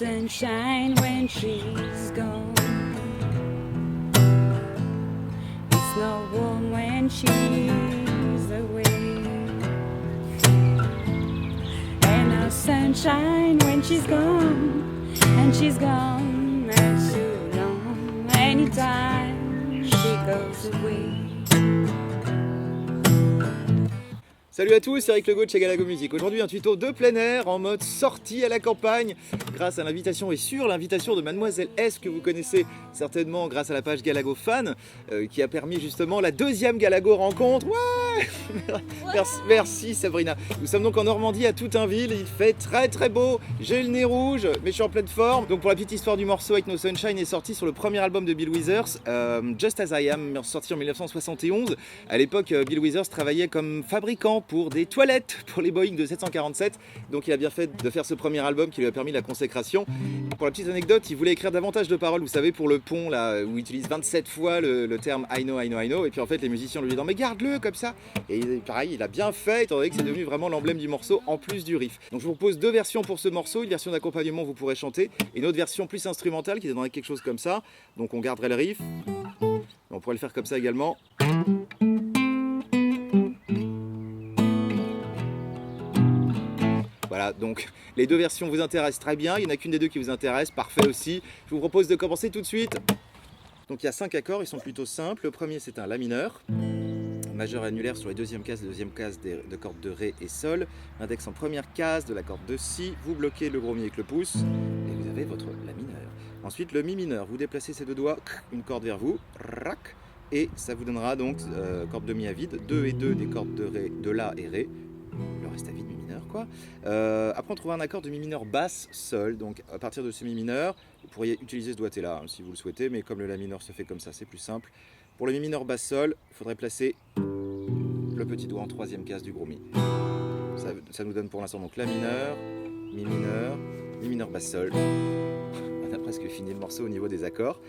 sunshine when she's gone. It's no warm when she's away. And no sunshine when she's gone. And she's gone too long. Anytime she goes away. Salut à tous, c'est Eric Legault de chez Galago Music. Aujourd'hui un tuto de plein air en mode sortie à la campagne grâce à l'invitation et sur l'invitation de Mademoiselle S que vous connaissez certainement grâce à la page Galago Fan qui a permis justement la deuxième Galago rencontre. Ouais. Merci Sabrina. Nous sommes donc en Normandie à Toutainville, il fait très très beau, j'ai le nez rouge mais je suis en pleine forme. Donc pour la petite histoire du morceau, Ain't No Sunshine est sorti sur le premier album de Bill Withers, Just As I Am, sorti en 1971. À l'époque Bill Withers travaillait comme fabricant pour des toilettes pour les Boeing de 747, donc il a bien fait de faire ce premier album qui lui a permis la consécration. Pour la petite anecdote, il voulait écrire davantage de paroles, vous savez, pour le pont là où il utilise 27 fois le terme I know, I know, I know, et puis en fait les musiciens lui disent non mais garde-le comme ça, et pareil il a bien fait étant donné que c'est devenu vraiment l'emblème du morceau en plus du riff. Donc je vous propose deux versions pour ce morceau, une version d'accompagnement où vous pourrez chanter et une autre version plus instrumentale qui donnerait quelque chose comme ça, donc on garderait le riff, on pourrait le faire comme ça également. Voilà, donc les deux versions vous intéressent très bien, il n'y en a qu'une des deux qui vous intéresse, parfait aussi. Je vous propose de commencer tout de suite. Donc il y a 5 accords, ils sont plutôt simples. Le premier c'est un La mineur, majeur annulaire sur les deuxièmes cases de cordes de Ré et Sol, index en première case de la corde de Si, vous bloquez le gros mi avec le pouce et vous avez votre La mineur. Ensuite le Mi mineur, vous déplacez ces deux doigts, une corde vers vous, et ça vous donnera donc corde de Mi à vide, 2 et 2 des cordes de Ré, de La et Ré. Le reste à vide, Mi mineur quoi. Après on trouve un accord de Mi mineur basse Sol, donc à partir de ce Mi mineur, vous pourriez utiliser ce doigté là si vous le souhaitez, mais comme le La mineur se fait comme ça, c'est plus simple. Pour le Mi mineur basse Sol, il faudrait placer le petit doigt en troisième case du gros Mi. Ça nous donne pour l'instant donc La mineur, Mi mineur basse Sol. On a presque fini le morceau au niveau des accords.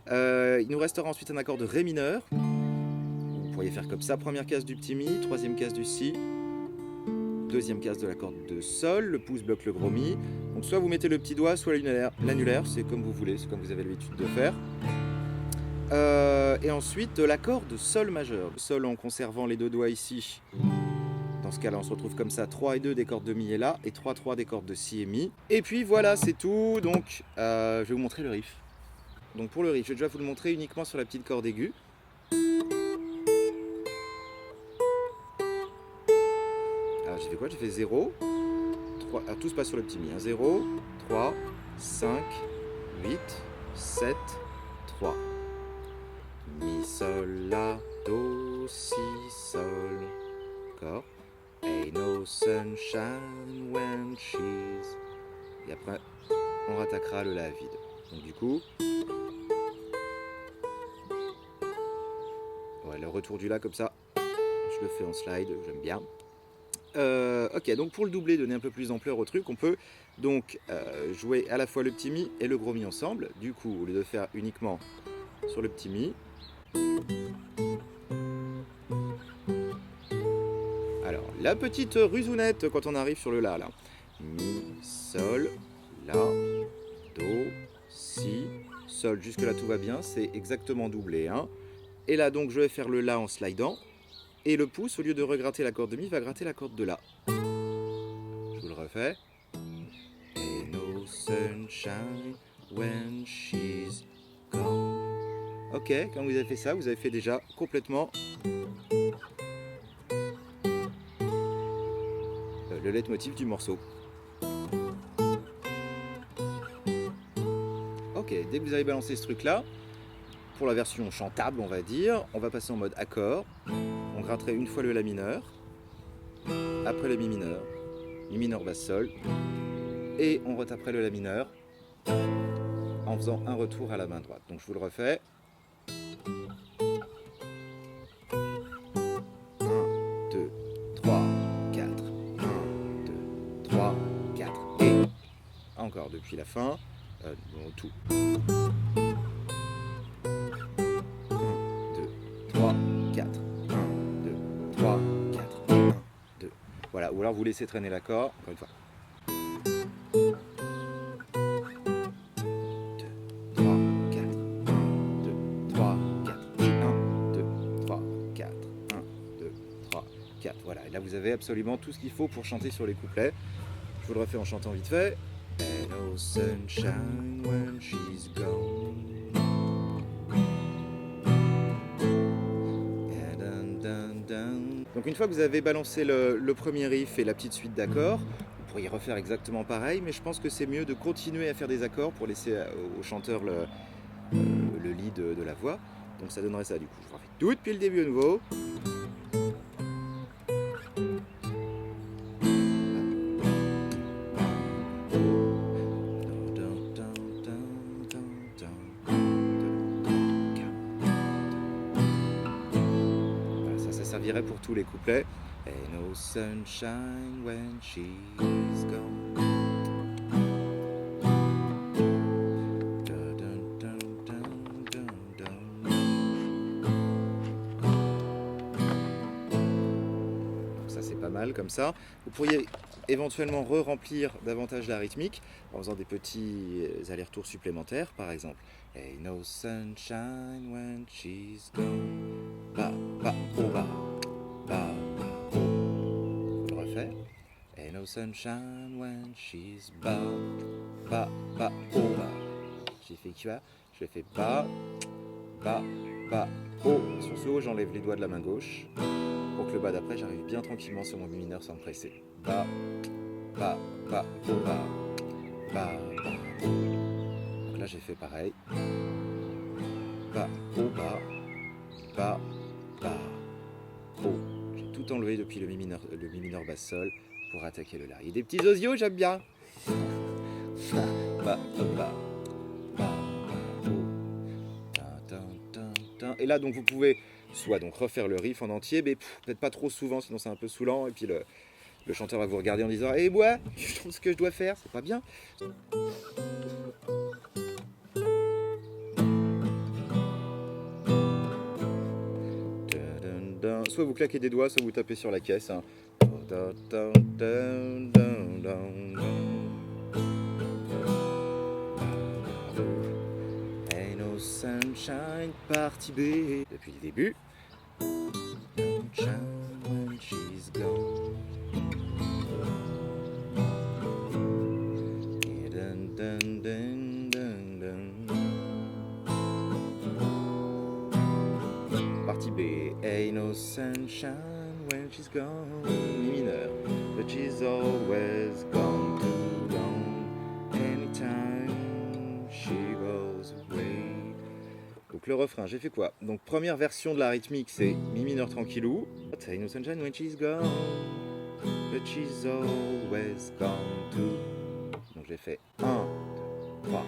Il nous restera ensuite un accord de Ré mineur. Vous pourriez faire comme ça, première case du petit Mi, troisième case du Si, deuxième case de la corde de Sol, le pouce bloque le gros Mi. Donc soit vous mettez le petit doigt, soit l'annulaire, c'est comme vous voulez, c'est comme vous avez l'habitude de faire. Et ensuite l'accord de Sol majeur. Sol en conservant les deux doigts ici. Dans ce cas-là, on se retrouve comme ça, 3 et 2 des cordes de Mi et La, et 3, 3 des cordes de Si et Mi. Et puis voilà, c'est tout. Donc je vais vous montrer le riff. Donc pour le riff, je vais déjà vous le montrer uniquement sur la petite corde aiguë. Alors j'ai fait quoi? J'ai fait 0, 3, alors tout se passe sur le petit Mi. 0, 3, 5, 8, 7, 3. Mi, Sol, La, Do, Si, Sol. D'accord. Ain't no sunshine when she's... Et après, on rattaquera le La vide. Donc du coup... Ouais, le retour du La comme ça, je le fais en slide, j'aime bien. Ok, donc pour le doubler, donner un peu plus d'ampleur au truc, on peut donc jouer à la fois le petit Mi et le gros Mi ensemble. Du coup, au lieu de faire uniquement sur le petit Mi, alors la petite rusounette quand on arrive sur le La là. Mi, Sol, La, Do, Si, Sol, jusque là tout va bien, c'est exactement doublé. Hein. Et là donc je vais faire le La en slidant. Et le pouce, au lieu de regratter la corde de Mi, va gratter la corde de La. Je vous le refais. Ain't no sunshine when she's gone. Ok, quand vous avez fait ça, vous avez fait déjà complètement le leitmotiv du morceau. Ok, dès que vous avez balancé ce truc-là, pour la version chantable, on va dire, on va passer en mode accord. On gratterait une fois le La mineur, après le Mi mineur basse Sol, et on retaperait le La mineur en faisant un retour à la main droite. Donc je vous le refais. 1, 2, 3, 4. 1, 2, 3, 4. Et encore depuis la fin, tout. 1, 2, 3, 4. 1, 2, 3, 4. 1, 2. Voilà, ou alors vous laissez traîner l'accord, encore une fois. avez absolument tout ce qu'il faut pour chanter sur les couplets. Je vous le refais en chantant vite fait. Ain't no sunshine when she's gone. Donc une fois que vous avez balancé le premier riff et la petite suite d'accords, vous pourriez refaire exactement pareil, mais je pense que c'est mieux de continuer à faire des accords pour laisser au chanteur le lead de la voix. Donc ça donnerait ça du coup. Je vous refais tout depuis le début à nouveau. Ça servirait pour tous les couplets. Ain't no sunshine when she's gone. Donc ça c'est pas mal comme ça. Vous pourriez éventuellement re-remplir davantage la rythmique en faisant des petits allers-retours supplémentaires par exemple. Ain't no sunshine when she's gone. Ba, ba, oh, ba. Ba, ba, oh. Je le refais. Ain't no sunshine when she's ba, ba, ba, oh, ba. J'ai fait quoi? Je fais ba, ba, ba, oh. Sur ce haut, j'enlève les doigts de la main gauche pour que le ba d'après, j'arrive bien tranquillement sur mon mi mineur sans me presser. Ba, ba, ba, oh, ba, ba, ba, oh. Donc là, j'ai fait pareil. Ba, oh, ba, ba, ba, oh. J'ai tout enlevé depuis le mi mineur basse sol pour attaquer le la. Il y a des petits osios, j'aime bien. Ba, ba, ba, oh. Et là, donc, vous pouvez soit donc refaire le riff en entier, mais peut-être pas trop souvent, sinon c'est un peu saoulant. Et puis le chanteur va vous regarder en disant « Eh moi, je trouve ce que je dois faire, c'est pas bien ». Soit vous claquez des doigts, soit vous tapez sur la caisse. Hein. Ain't no sunshine, partie B. Depuis le début. Sunshine when she's gone. Dun, dun, dun, dun, dun. Partie B. Ain't no sunshine when she's gone. Mi mineur. But she's always gone too long. Anytime she goes away. Donc le refrain, j'ai fait quoi? Donc première version de la rythmique, c'est mi mineur tranquillou. Ain't no sunshine when she's gone. But she's always gone too. Donc j'ai fait 1, 2, 3,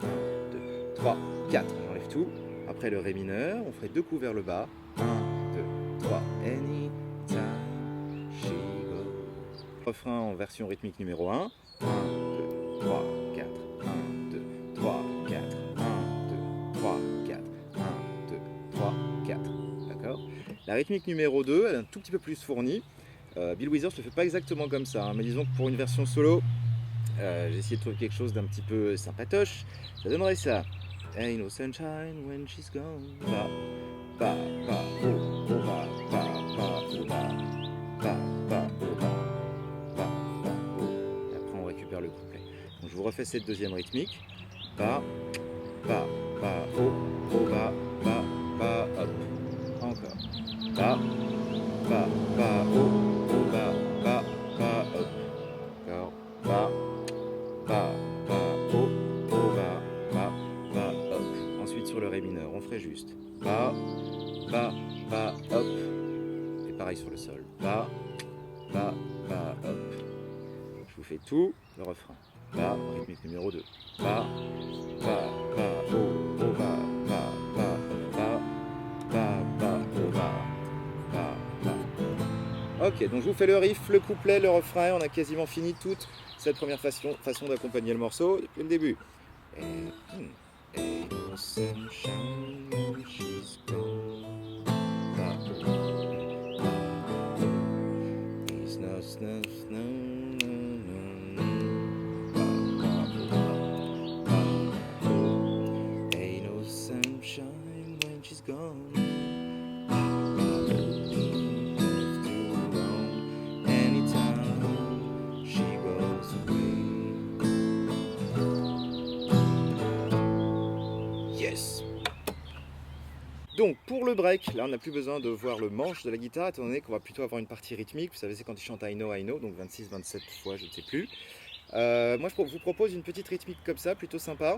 1, 2, 3, 4. J'enlève tout. Après le ré mineur, on ferait deux coups vers le bas. 1, 2, 3. Anytime she goes. Refrain en version rythmique numéro 1. 1, 2, 3, 4. 1, 2, 3, 4. 1, 2, 3, 4. 1, 2, 3, 4. D'accord? La rythmique numéro 2, elle est un tout petit peu plus fournie. Bill Withers ne le fait pas exactement comme ça, hein, mais disons que pour une version solo, j'ai essayé de trouver quelque chose d'un petit peu sympatoche. Ça donnerait ça. Ain't no sunshine when she's gone. Ba, ba, ba, oh, oh, ba, ba, ba, oh, ba, ba, ba, oh, ba, ba, ba, oh. Et après on récupère le couplet. Donc je vous refais cette deuxième rythmique. Ba, ba, ba, oh, oh, ba, ba, ba, hop. Encore. Ba, ba, ba, oh, oh, ba, ba, ba, hop. Encore. Ba, ba, ba, oh, oh, ba, ba, ba, hop. Ensuite sur le ré mineur, on ferait juste ba, ba, ba, hop. Et pareil sur le sol. Ba, ba, ba, hop. Je vous fais tout le refrain. Ba, rythmique numéro 2. Ba, ba, ba, oh, oh, ba, ba, ba, ba, ba, ba, oh, ba, ba, ba. Ok, donc je vous fais le riff, le couplet, le refrain. On a quasiment fini toute cette première façon d'accompagner le morceau depuis le début. Ain't no sunshine when she's gone. Ba, ba, ba. It's no snow, snow, no, no, no. Ba, ba, ba, ba. Ain't no sunshine when she's gone. Donc pour le break, là on n'a plus besoin de voir le manche de la guitare étant donné qu'on va plutôt avoir une partie rythmique. Vous savez, c'est quand il chante I know, donc 26-27 fois, je ne sais plus. Moi je vous propose une petite rythmique comme ça, plutôt sympa.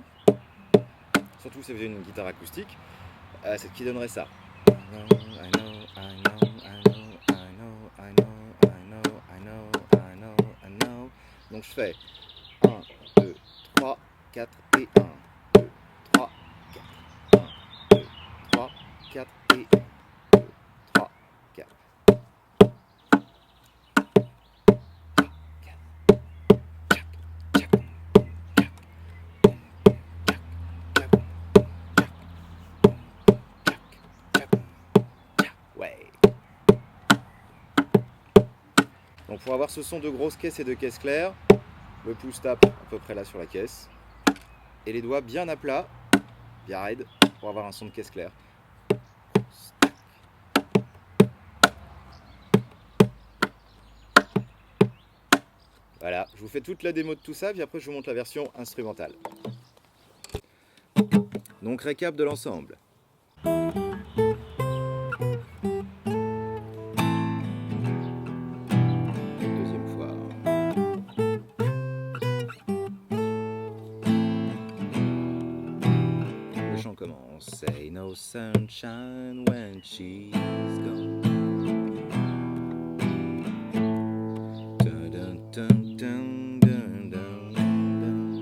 Surtout si vous avez une guitare acoustique, c'est qui donnerait ça. Donc je fais 1, 2, 3, 4 et 1, 2, 3, 4, 1, 2, 3, 4 et 1, 2, 3, 4. Ouais. Donc pour avoir ce son de grosse caisse et de caisse claire, le pouce tape à peu près là sur la caisse et les doigts bien à plat, bien raide, pour avoir un son de caisse claire. Voilà, je vous fais toute la démo de tout ça, puis après je vous montre la version instrumentale. Donc récap de l'ensemble. Deuxième fois. Le chant commence. Say no sunshine when she's gone. Dun, dun, dun, dun, dun, dun, dun.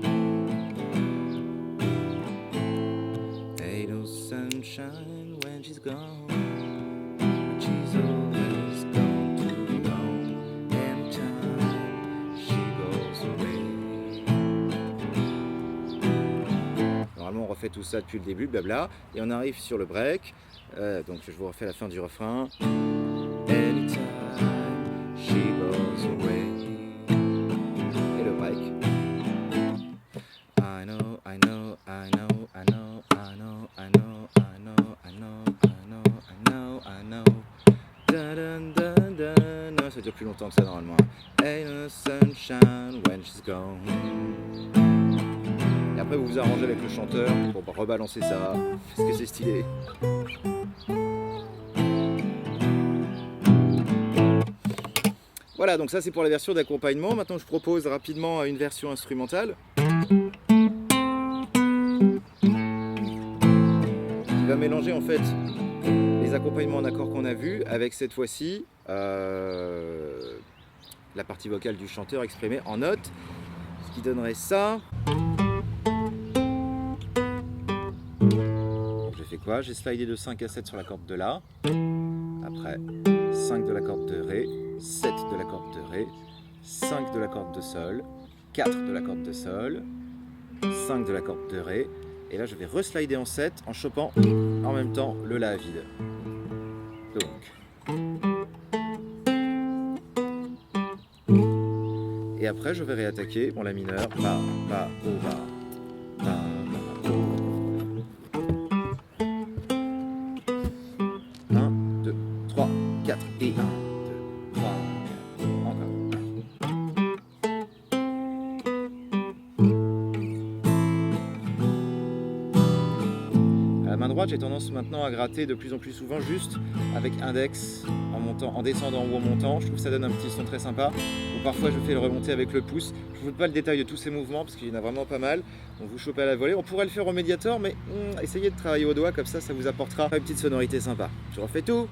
Ain't no sunshine when she's gone. But she's always gone too long. Anytime she goes away. Normalement, on refait tout ça depuis le début, blabla, et on arrive sur le break. Donc, je vous refais la fin du refrain. Anytime she goes away. Et le break. I know, I know, I know, I know, I know, I know, I know, I know, I know, I know, I know. Dun, dun, dun, dun. Non, ça dure plus longtemps que ça normalement. Ain't no sunshine when she's gone. Et après vous vous arrangez avec le chanteur pour rebalancer ça, parce que c'est stylé. Voilà, donc ça c'est pour la version d'accompagnement. Maintenant je propose rapidement une version instrumentale qui va mélanger en fait les accompagnements en accords qu'on a vus avec cette fois-ci la partie vocale du chanteur exprimée en notes, ce qui donnerait ça. J'ai fait quoi? J'ai slidé de 5 à 7 sur la corde de La, après 5 de la corde de Ré, 7 de la corde de Ré, 5 de la corde de Sol, 4 de la corde de Sol, 5 de la corde de Ré, et là je vais reslider en 7 en chopant en même temps le La à vide. Donc. Et après je vais réattaquer mon La mineur, Fa, Fa, O, Fa, Fa, Fa, O. 1, 2, 3, 4 et 1, 2, 3, 4, encore. À la main droite, j'ai tendance maintenant à gratter de plus en plus souvent juste avec index en montant, en descendant ou en montant. Je trouve que ça donne un petit son très sympa. Ou parfois je fais le remonter avec le pouce. Je ne vous fais pas le détail de tous ces mouvements parce qu'il y en a vraiment pas mal. Donc vous chopez à la volée. On pourrait le faire au médiator, mais essayez de travailler au doigt, comme ça, ça vous apportera une petite sonorité sympa. Je refais tout.